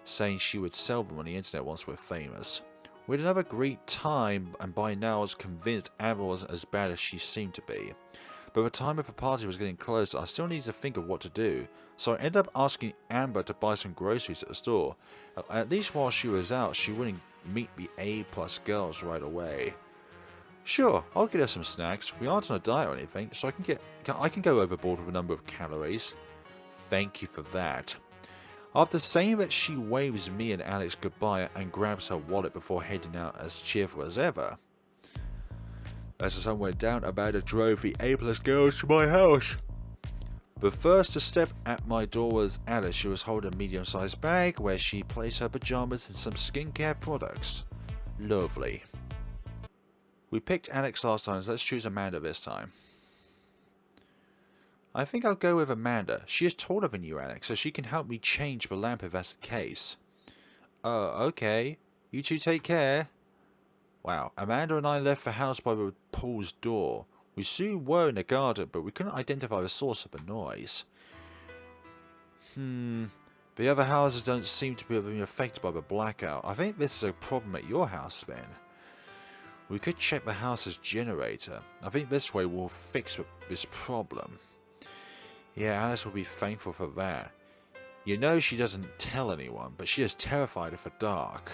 saying she would sell them on the internet once we're famous. We had another great time, and by now I was convinced Amber wasn't as bad as she seemed to be. But the time of the party was getting close, I still needed to think of what to do, so I ended up asking Amber to buy some groceries at the store. At least while she was out, she wouldn't meet the A+ girls right away. Sure, I'll get her some snacks. We aren't on a diet or anything, so I can go overboard with a number of calories. Thank you for that. After saying that, she waves me and Alex goodbye and grabs her wallet before heading out as cheerful as ever. As the sun went down, Amanda drove the A+ girls to my house. But first to step at my door was Alice. She was holding a medium-sized bag where she placed her pajamas and some skincare products. Lovely. We picked Alex last time, so let's choose Amanda this time. I think I'll go with Amanda. She is taller than you, Alex, so she can help me change the lamp if that's the case. Oh, okay. You two take care. Wow, Amanda and I left the house by the pool's door. We soon were in the garden, but we couldn't identify the source of the noise. The other houses don't seem to be being affected by the blackout. I think this is a problem at your house, then. We could check the house's generator. I think this way we'll fix this problem. Yeah, Alice will be thankful for that. You know she doesn't tell anyone, but she is terrified of the dark.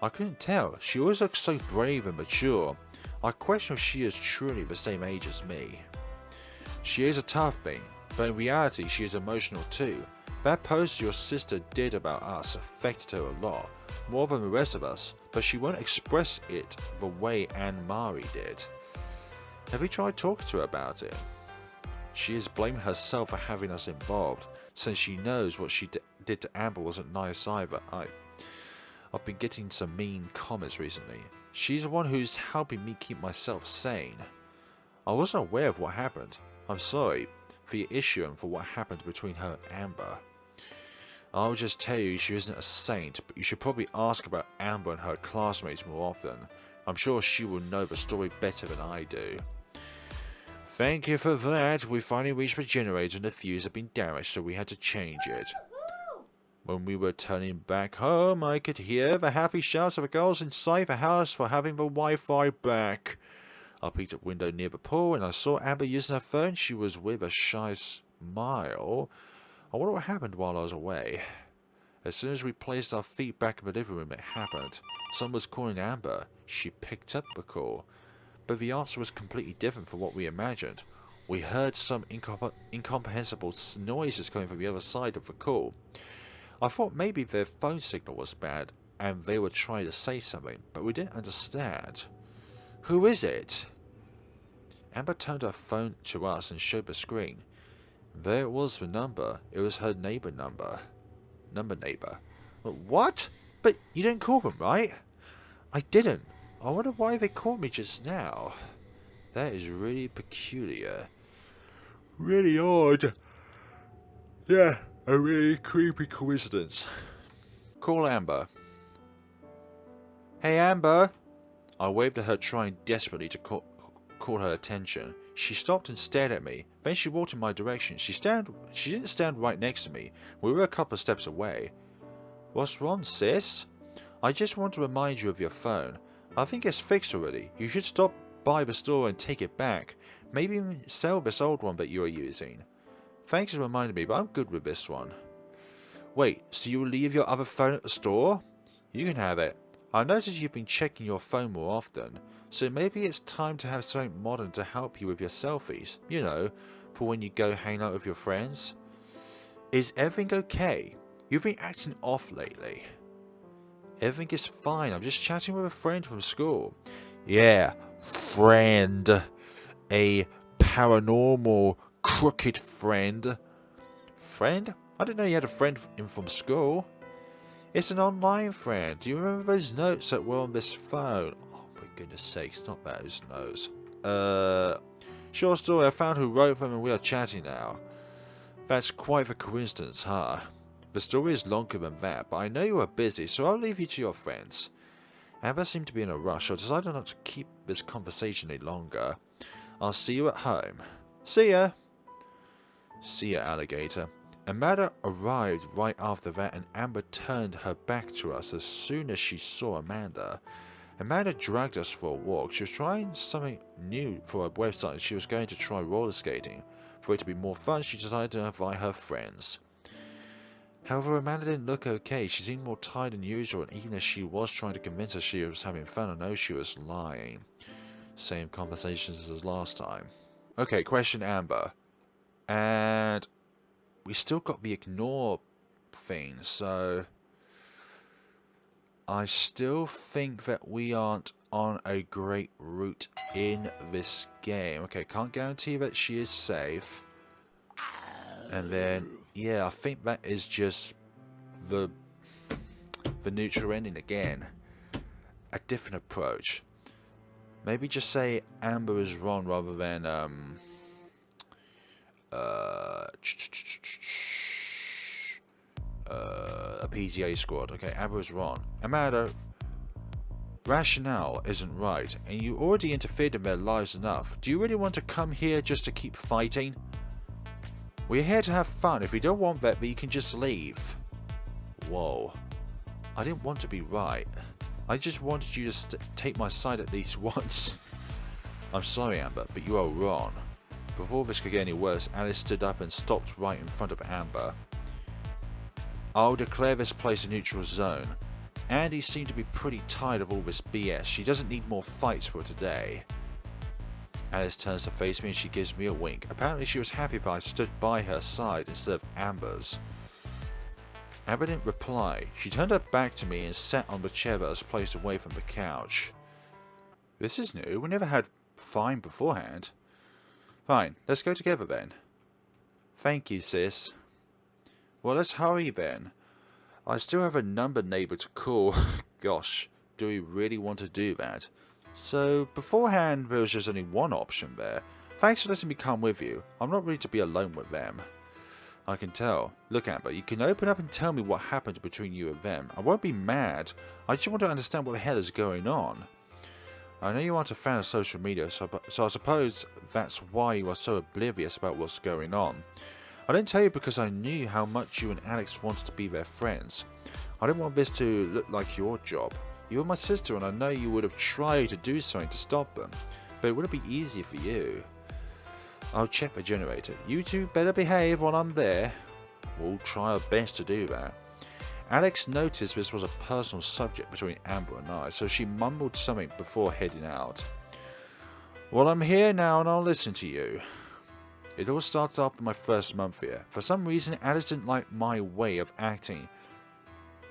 I couldn't tell. She always looks so brave and mature. I question if she is truly the same age as me. She is a tough being, but in reality she is emotional too. That post your sister did about us affected her a lot, more than the rest of us, but she won't express it the way Anne-Marie did. Have you tried talking to her about it? She is blaming herself for having us involved, since she knows what she did to Amber wasn't nice either. I've been getting some mean comments recently. She's the one who's helping me keep myself sane. I wasn't aware of what happened. I'm sorry for your issue and for what happened between her and Amber. I'll just tell you she isn't a saint, but you should probably ask about Amber and her classmates more often. I'm sure she will know the story better than I do. Thank you for that. We finally reached the generator and the fuse had been damaged, so we had to change it. When we were turning back home, I could hear the happy shouts of the girls inside the house for having the Wi-Fi back. I peeked up window near the pool and I saw Amber using her phone. She was with a shy smile. I wonder what happened while I was away. As soon as we placed our feet back in the living room, it happened. Someone was calling Amber. She picked up the call. But the answer was completely different from what we imagined. We heard some incomprehensible noises coming from the other side of the call. I thought maybe their phone signal was bad and they were trying to say something, but we didn't understand. Who is it? Amber turned her phone to us and showed the screen. There it was, the number. It was her neighbor number. Neighbor. What? But you didn't call them, right? I didn't. I wonder why they called me just now. That is really peculiar. Really odd. Yeah, a really creepy coincidence. Call Amber. Hey Amber! I waved at her, trying desperately to call her attention. She stopped and stared at me. Then she walked in my direction. She didn't stand right next to me. We were a couple of steps away. What's wrong, sis? I just want to remind you of your phone. I think it's fixed already. You should stop by the store and take it back. Maybe even sell this old one that you are using. Thanks for reminding me, but I'm good with this one. Wait, so you will leave your other phone at the store? You can have it. I noticed you've been checking your phone more often, so maybe it's time to have something modern to help you with your selfies. You know, for when you go hang out with your friends. Is everything okay? You've been acting off lately. Everything is fine. I'm just chatting with a friend from school. Yeah, friend. A paranormal, crooked friend. Friend? I didn't know you had a friend from school. It's an online friend. Do you remember those notes that were on this phone? Oh, my goodness sakes, not those notes. Short story, I found who wrote them and we are chatting now. That's quite the coincidence, huh? The story is longer than that, but I know you are busy, so I'll leave you to your friends. Amber seemed to be in a rush, so I decided not to keep this conversation any longer. I'll see you at home. See ya! See ya, alligator. Amanda arrived right after that, and Amber turned her back to us as soon as she saw Amanda. Amanda dragged us for a walk. She was trying something new for her website, and she was going to try roller skating. For it to be more fun, she decided to invite her friends. However, Amanda didn't look okay. She seemed more tired than usual, and even as she was trying to convince us she was having fun, I know she was lying. Same conversations as last time. Okay, question Amber. And we still got the ignore thing, so I still think that we aren't on a great route in this game. Okay, can't guarantee that she is safe. And then, yeah, I think that is just the neutral ending again. A different approach. Maybe just say Amber is wrong rather than a PZA squad. Okay, Amber is wrong. Amanda, rationale isn't right, and you already interfered in their lives enough. Do you really want to come here just to keep fighting? We're here to have fun. If we don't want that, then you can just leave. Whoa. I didn't want to be right. I just wanted you to take my side at least once. I'm sorry, Amber, but you are wrong. Before this could get any worse, Alice stood up and stopped right in front of Amber. I'll declare this place a neutral zone. Andy seemed to be pretty tired of all this BS. She doesn't need more fights for today. Alice turns to face me and she gives me a wink. Apparently she was happy that I stood by her side instead of Amber's. Amber didn't reply. She turned her back to me and sat on the chair that was placed away from the couch. This is new. We never had fine beforehand. Fine, let's go together then. Thank you, sis. Well, let's hurry then. I still have a number neighbour to call. Gosh, do we really want to do that? So, beforehand there was just only one option there. Thanks for letting me come with you. I'm not ready to be alone with them. I can tell. Look, Amber, you can open up and tell me what happened between you and them. I won't be mad. I just want to understand what the hell is going on. I know you aren't a fan of social media, so I suppose that's why you are so oblivious about what's going on. I didn't tell you because I knew how much you and Alex wanted to be their friends. I didn't want this to look like your job. You were my sister and I know you would have tried to do something to stop them. but it wouldn't be easy for you. I'll check the generator. You two better behave while I'm there. We'll try our best to do that. Alex noticed this was a personal subject between Amber and I, so she mumbled something before heading out. Well, I'm here now and I'll listen to you. It all started after my first month here. For some reason, Alice didn't like my way of acting.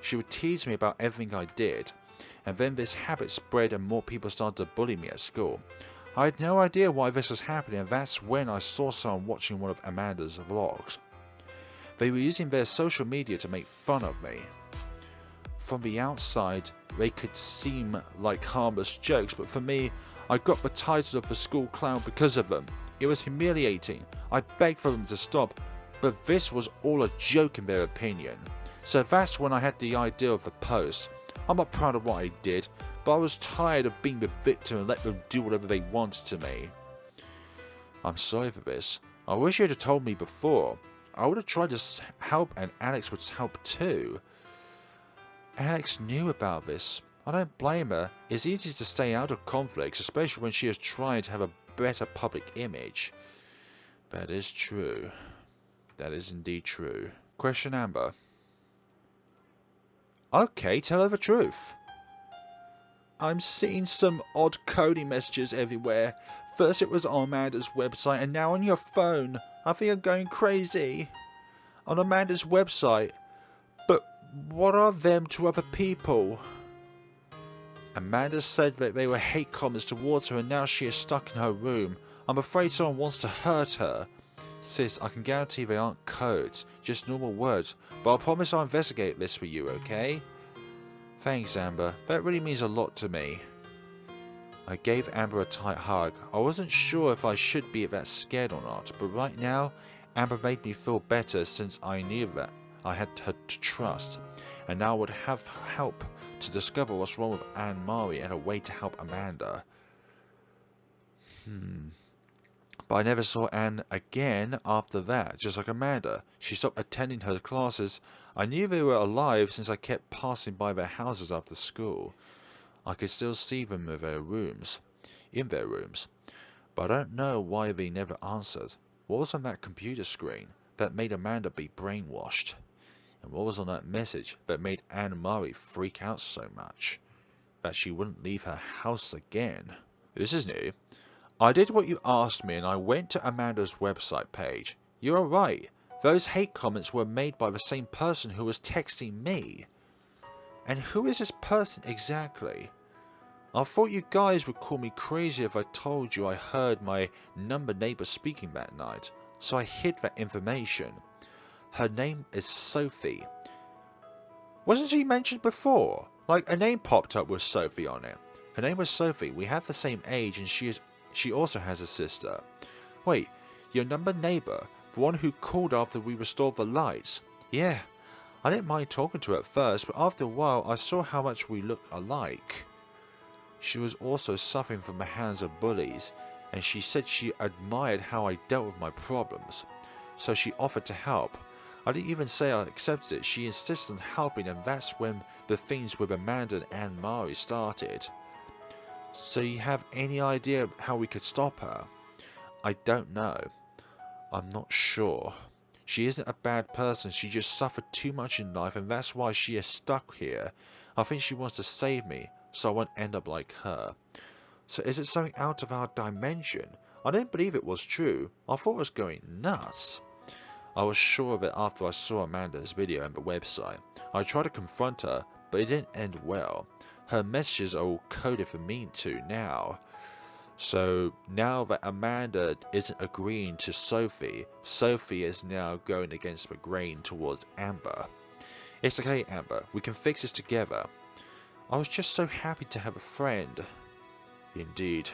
She would tease me about everything I did, and then this habit spread and more people started to bully me at school. I had no idea why this was happening, and that's when I saw someone watching one of Amanda's vlogs. They were using their social media to make fun of me. From the outside, they could seem like harmless jokes, but for me, I got the title of the school clown because of them. It was humiliating. I begged for them to stop, but this was all a joke in their opinion. So that's when I had the idea of the post. I'm not proud of what I did, but I was tired of being the victim and let them do whatever they wanted to me. I'm sorry for this. I wish you'd have told me before. I would have tried to help, and Alex would help too. Alex knew about this. I don't blame her. It's easy to stay out of conflicts, especially when she is trying to have a better public image. That is true. That is indeed true. Question Amber. Okay, tell her the truth. I'm seeing some odd coding messages everywhere. First it was on Amanda's website and now on your phone. I think I'm going crazy. On Amanda's website. But what are them to other people? Amanda said that they were hate comments towards her and now she is stuck in her room. I'm afraid someone wants to hurt her. Sis, I can guarantee they aren't codes, just normal words, but I promise I'll investigate this for you, okay? Thanks, Amber. That really means a lot to me. I gave Amber a tight hug. I wasn't sure if I should be that scared or not, but right now, Amber made me feel better since I knew that I had her to trust, and now I would have help to discover what's wrong with Anne-Marie and a way to help Amanda. But I never saw Anne again after that, just like Amanda. She stopped attending her classes. I knew they were alive since I kept passing by their houses after school. I could still see them in their rooms. But I don't know why they never answered. What was on that computer screen that made Amanda be brainwashed? And what was on that message that made Anne-Marie freak out so much that she wouldn't leave her house again? This is new. I did what you asked me and I went to Amanda's website page. You are right. Those hate comments were made by the same person who was texting me. And who is this person exactly? I thought you guys would call me crazy if I told you I heard my number neighbor speaking that night, so I hid that information. Her name is Sophie. Wasn't she mentioned before? Like, a name popped up with Sophie on it. Her name was Sophie. We have the same age and she also has a sister. Wait, your number neighbor? The one who called after we restored the lights? Yeah, I didn't mind talking to her at first, but after a while I saw how much we looked alike. She was also suffering from the hands of bullies, and she said she admired how I dealt with my problems. So she offered to help. I didn't even say I accepted it. She insisted on helping, and that's when the things with Amanda and Anne-Marie started. So you have any idea how we could stop her? I don't know. I'm not sure. She isn't a bad person, she just suffered too much in life and that's why she is stuck here. I think she wants to save me, so I won't end up like her. So is it something out of our dimension? I didn't believe it was true. I thought it was going nuts. I was sure of it after I saw Amanda's video and the website. I tried to confront her, but it didn't end well. Her messages are all coded for me too now. So now that Amanda isn't agreeing to Sophie, Sophie is now going against the grain towards Amber. It's okay, Amber. We can fix this together. I was just so happy to have a friend. Indeed.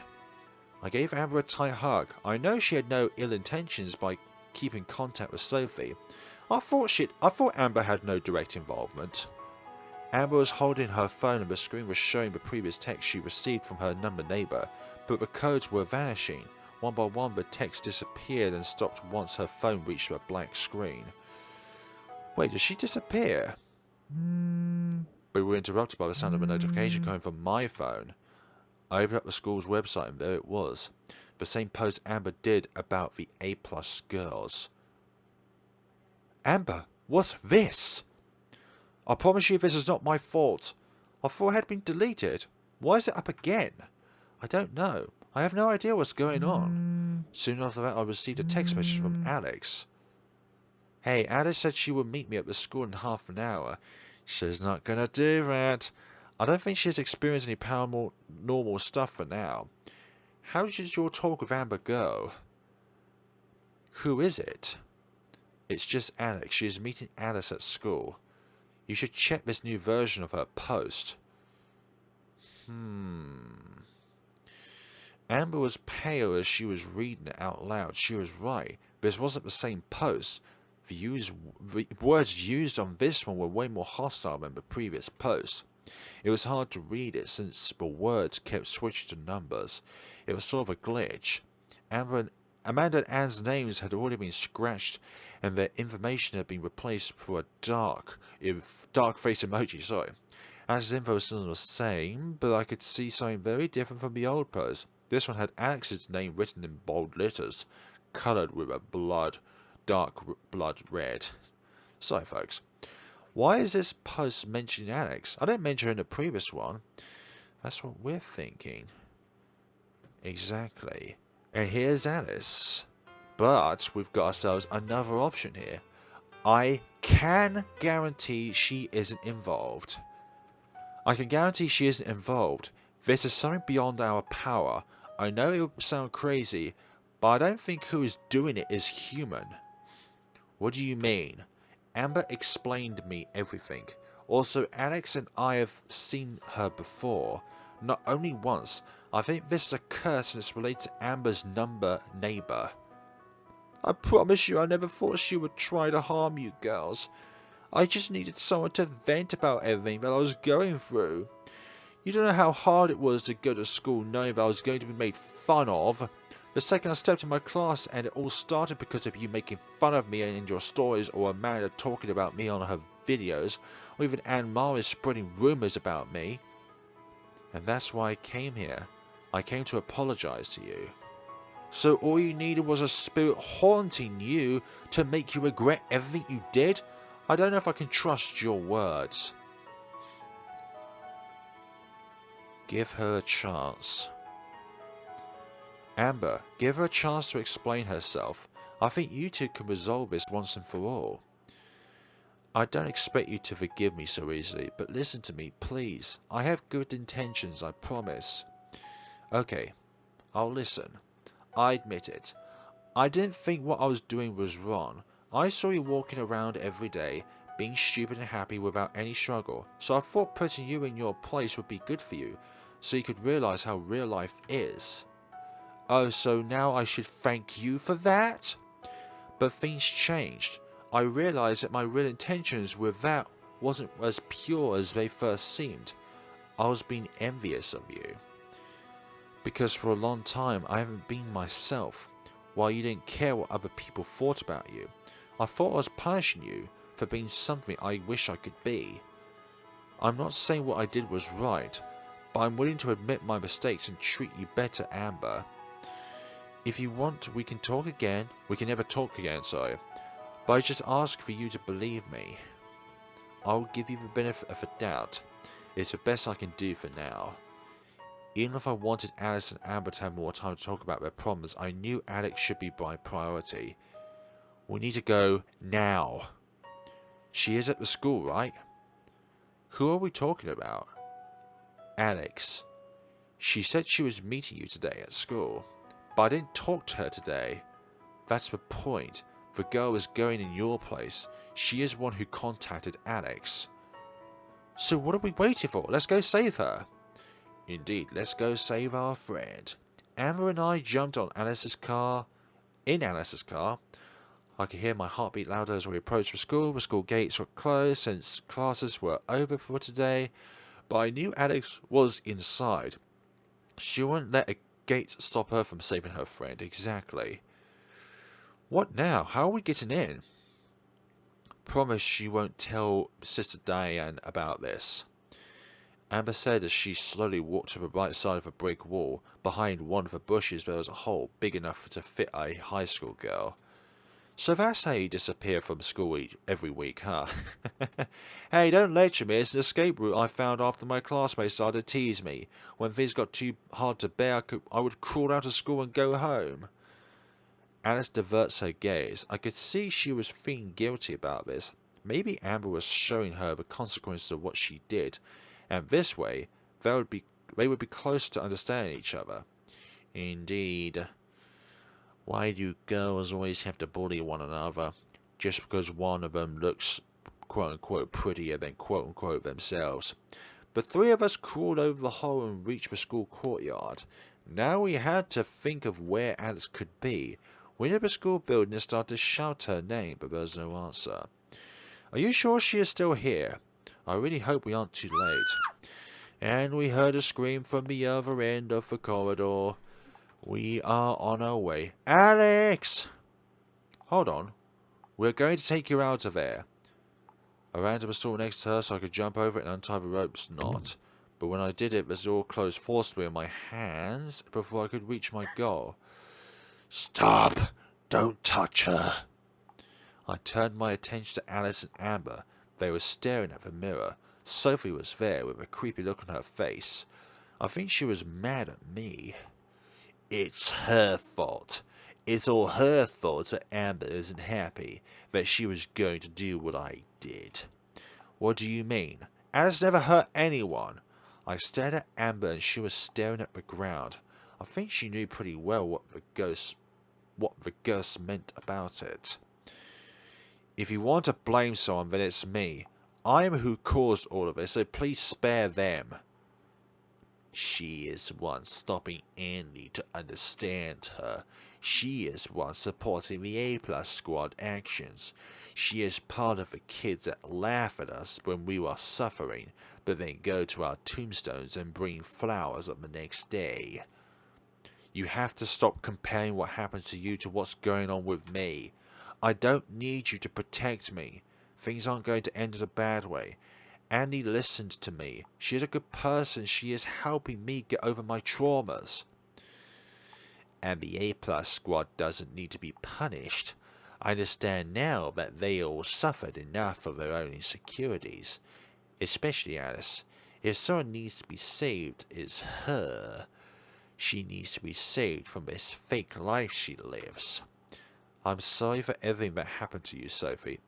I gave Amber a tight hug. I know she had no ill intentions by keeping contact with Sophie. I thought Amber had no direct involvement. Amber was holding her phone and the screen was showing the previous text she received from her number neighbor, but the codes were vanishing. One by one the text disappeared and stopped once her phone reached a blank screen. Wait, did she disappear? But we were interrupted by the sound of a notification coming from my phone. I opened up the school's website and there it was. The same post Amber did about the A+ girls. Amber, what's this? I promise you this is not my fault. I thought it had been deleted. Why is it up again? I don't know. I have no idea what's going on. Soon after that I received a text message from Alex. Hey, Alice said she would meet me at the school in half an hour. She's not gonna do that. I don't think she's experienced any paranormal stuff for now. How did your talk with Amber go? Who is it? It's just Alex. She is meeting Alice at school. You should check this new version of her post. Amber was pale as she was reading it out loud. She was right. This wasn't the same post. The words used on this one were way more hostile than the previous post. It was hard to read it since the words kept switching to numbers. It was sort of a glitch. Amanda and Anne's names had already been scratched and their information had been replaced for a dark face emoji, Alex's info was still the same, but I could see something very different from the old post. This one had Alex's name written in bold letters, coloured with a dark blood red. Sorry, folks. Why is this post mentioning Alex? I didn't mention her in the previous one. That's what we're thinking. Exactly. And here's Alice. But we've got ourselves another option here. I can guarantee she isn't involved. I can guarantee she isn't involved. This is something beyond our power. I know it will sound crazy, but I don't think who is doing it is human. What do you mean? Amber explained me everything. Also, Alex and I have seen her before. Not only once. I think this is a curse and it's related to Amber's neighbour. I promise you I never thought she would try to harm you girls. I just needed someone to vent about everything that I was going through. You don't know how hard it was to go to school knowing that I was going to be made fun of. The second I stepped in my class and it all started because of you making fun of me in your stories, or Amanda talking about me on her videos, or even Anne Maris spreading rumours about me. And that's why I came here. I came to apologise to you. So all you needed was a spirit haunting you to make you regret everything you did? I don't know if I can trust your words. Give her a chance. Amber, give her a chance to explain herself. I think you two can resolve this once and for all. I don't expect you to forgive me so easily, but listen to me, please. I have good intentions, I promise. Okay, I'll listen. I admit it. I didn't think what I was doing was wrong. I saw you walking around every day, being stupid and happy without any struggle, so I thought putting you in your place would be good for you, so you could realize how real life is. Oh, so now I should thank you for that? But things changed. I realized that my real intentions with that wasn't as pure as they first seemed. I was being envious of you. Because for a long time I haven't been myself, while you didn't care what other people thought about you. I thought I was punishing you for being something I wish I could be. I'm not saying what I did was right, but I'm willing to admit my mistakes and treat you better, Amber. If you want, we can talk again. We can never talk again, sorry. But I just ask for you to believe me. I'll give you the benefit of the doubt. It's the best I can do for now. Even if I wanted Alice and Amber to have more time to talk about their problems, I knew Alex should be my priority. We need to go now. She is at the school, right? Who are we talking about? Alex. She said she was meeting you today at school. But I didn't talk to her today. That's the point. The girl is going in your place. She is one who contacted Alex. So what are we waiting for? Let's go save her. Indeed, let's go save our friend. Amber and I jumped on Alice's car. In Alice's car. I could hear my heartbeat louder as we approached the school. The school gates were closed since classes were over for today. But I knew Alex was inside. She wouldn't let a gate stop her from saving her friend. Exactly. What now? How are we getting in? Promise she won't tell Sister Diane about this. Amber said as she slowly walked to the right side of a brick wall. Behind one of the bushes there was a hole big enough to fit a high school girl. So that's how you disappear from school every week, huh? Hey, don't lecture me. It's an escape route I found after my classmates started to tease me. When things got too hard to bear, I would crawl out of school and go home. Alice diverts her gaze. I could see she was feeling guilty about this. Maybe Amber was showing her the consequences of what she did, and this way they would be closer to understanding each other. Indeed. Why do girls always have to bully one another? Just because one of them looks quote-unquote prettier than quote-unquote themselves. The three of us crawled over the hole and reached the school courtyard. Now we had to think of where Alice could be. We entered the school building and started to shout her name, but there was no answer. Are you sure she is still here? I really hope we aren't too late. And we heard a scream from the other end of the corridor. We are on our way. Alex! Hold on. We're going to take you out of there. I ran to the store next to her so I could jump over it and untie the rope's knot. But when I did it, the door closed forcibly on my hands before I could reach my goal. Stop! Don't touch her! I turned my attention to Alice and Amber. They were staring at the mirror. Sophie was there with a creepy look on her face. I think she was mad at me. It's her fault. It's all her fault that Amber isn't happy, that she was going to do what I did. What do you mean? Alice never hurt anyone. I stared at Amber and she was staring at the ground. I think she knew pretty well what the ghost meant about it. If you want to blame someone, then it's me. I am who caused all of this, so please spare them. She is one stopping Andy to understand her. She is one supporting the A+ squad actions. She is part of the kids that laugh at us when we are suffering, but then go to our tombstones and bring flowers on the next day. You have to stop comparing what happened to you to what's going on with me. I don't need you to protect me. Things aren't going to end in a bad way. Annie listened to me. She is a good person. She is helping me get over my traumas. And the A+ squad doesn't need to be punished. I understand now that they all suffered enough of their own insecurities. Especially Alice. If someone needs to be saved, it's her. She needs to be saved from this fake life she lives. I'm sorry for everything that happened to you, Sophie.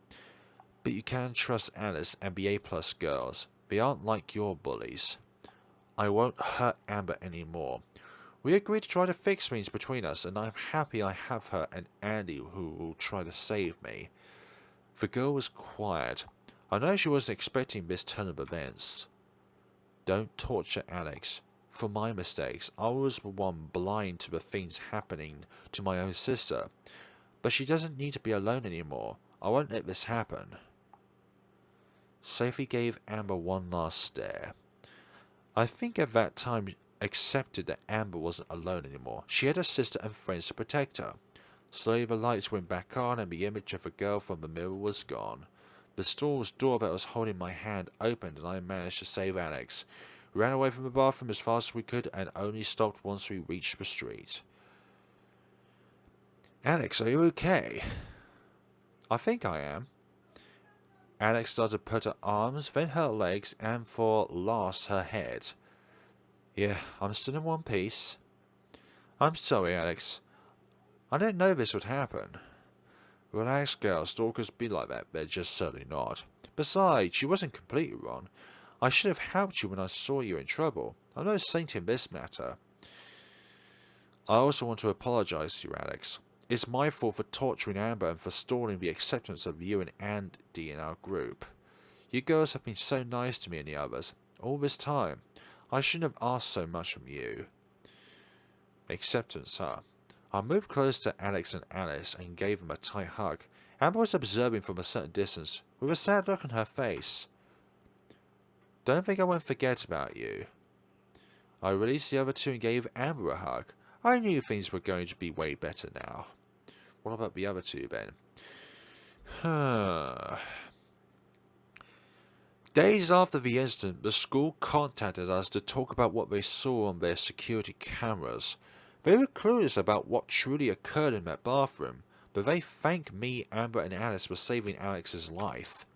But you can trust Alice and the A+ girls. They aren't like your bullies. I won't hurt Amber anymore. We agreed to try to fix things between us, and I'm happy I have her and Andy who will try to save me. The girl was quiet. I know she wasn't expecting this turn of events. Don't torture Alex. For my mistakes, I was the one blind to the things happening to my own sister. But she doesn't need to be alone anymore. I won't let this happen. Sophie gave Amber one last stare. I think at that time accepted that Amber wasn't alone anymore. She had a sister and friends to protect her. Slowly the lights went back on and the image of the girl from the mirror was gone. The store's door that was holding my hand opened and I managed to save Alex. We ran away from the bathroom as fast as we could and only stopped once we reached the street. Alex, are you okay? I think I am. Alex started to put her arms, then her legs, and for last her head. Yeah, I'm still in one piece. I'm sorry, Alex. I didn't know this would happen. Relax, girl. Stalkers be like that. They're just certainly not. Besides, she wasn't completely wrong. I should have helped you when I saw you in trouble. I'm no saint in this matter. I also want to apologize to you, Alex. It's my fault for torturing Amber and for stalling the acceptance of you and Andy in our group. You girls have been so nice to me and the others all this time. I shouldn't have asked so much from you. Acceptance, huh? I moved close to Alex and Alice and gave them a tight hug. Amber was observing from a certain distance, with a sad look on her face. Don't think I won't forget about you. I released the other two and gave Amber a hug. I knew things were going to be way better now. What about the other two then? Days after the incident, the school contacted us to talk about what they saw on their security cameras. They were clueless about what truly occurred in that bathroom, but they thanked me, Amber and Alice for saving Alex's life.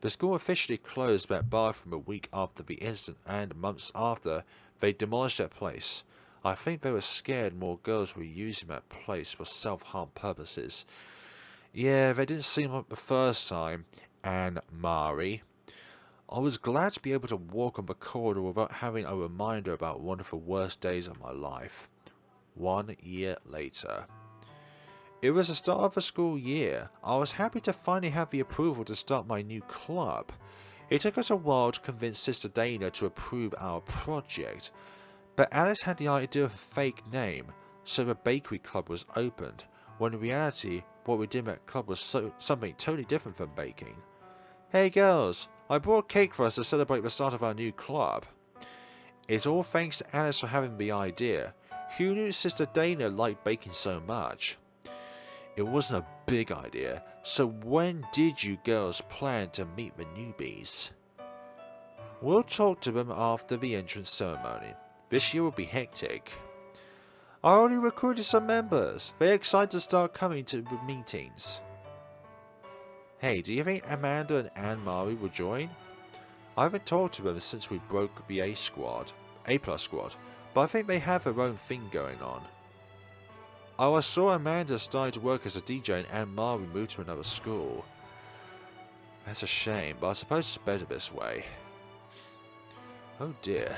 The school officially closed that bathroom a week after the incident, and months after, they demolished that place. I think they were scared more girls were using that place for self-harm purposes. Yeah, they didn't seem like the first time, and Mari. I was glad to be able to walk on the corridor without having a reminder about one of the worst days of my life. 1 year later. It was the start of the school year. I was happy to finally have the approval to start my new club. It took us a while to convince Sister Dana to approve our project, but Alice had the idea of a fake name, so the bakery club was opened, when in reality what we did in that club was something totally different from baking. Hey girls, I brought cake for us to celebrate the start of our new club. It's all thanks to Alice for having the idea. Who knew Sister Dana liked baking so much? It wasn't a big idea, so when did you girls plan to meet the newbies? We'll talk to them after the entrance ceremony. This year will be hectic. I already recruited some members. They're excited to start coming to the meetings. Hey, do you think Amanda and Anne-Marie will join? I haven't talked to them since we broke the A plus squad, but I think they have their own thing going on. Oh, I saw Amanda starting to work as a DJ and Anne-Marie moved to another school. That's a shame, but I suppose it's better this way. Oh dear.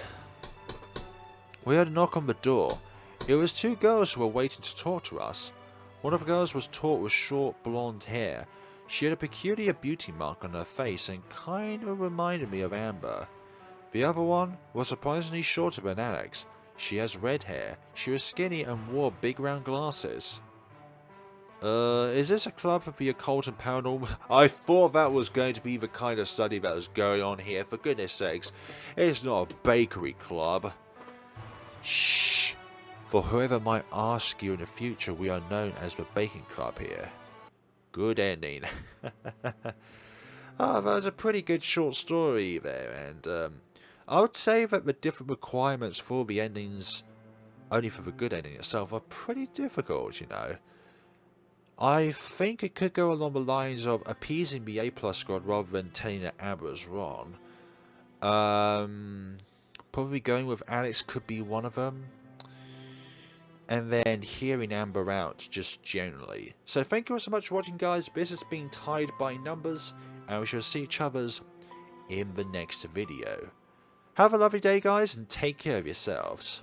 We heard a knock on the door. It was two girls who were waiting to talk to us. One of the girls was tall with short blonde hair. She had a peculiar beauty mark on her face and kind of reminded me of Amber. The other one was surprisingly shorter than Alex. She has red hair, she was skinny and wore big round glasses. Is this a club of the occult and paranormal? I thought that was going to be the kind of study that was going on here, for goodness sakes. It's not a bakery club. Shh! For whoever might ask you in the future, we are known as the baking club here. Good ending. Oh, that was a pretty good short story there, and I would say that the different requirements for the endings, only for the good ending itself, are pretty difficult, you know. I think it could go along the lines of appeasing the A+ squad rather than telling that Amber is wrong. Probably going with Alex could be one of them. And then hearing Amber out just generally. So thank you all so much for watching, guys. This has been Tied by Numbers, and we shall see each other's in the next video. Have a lovely day, guys, and take care of yourselves.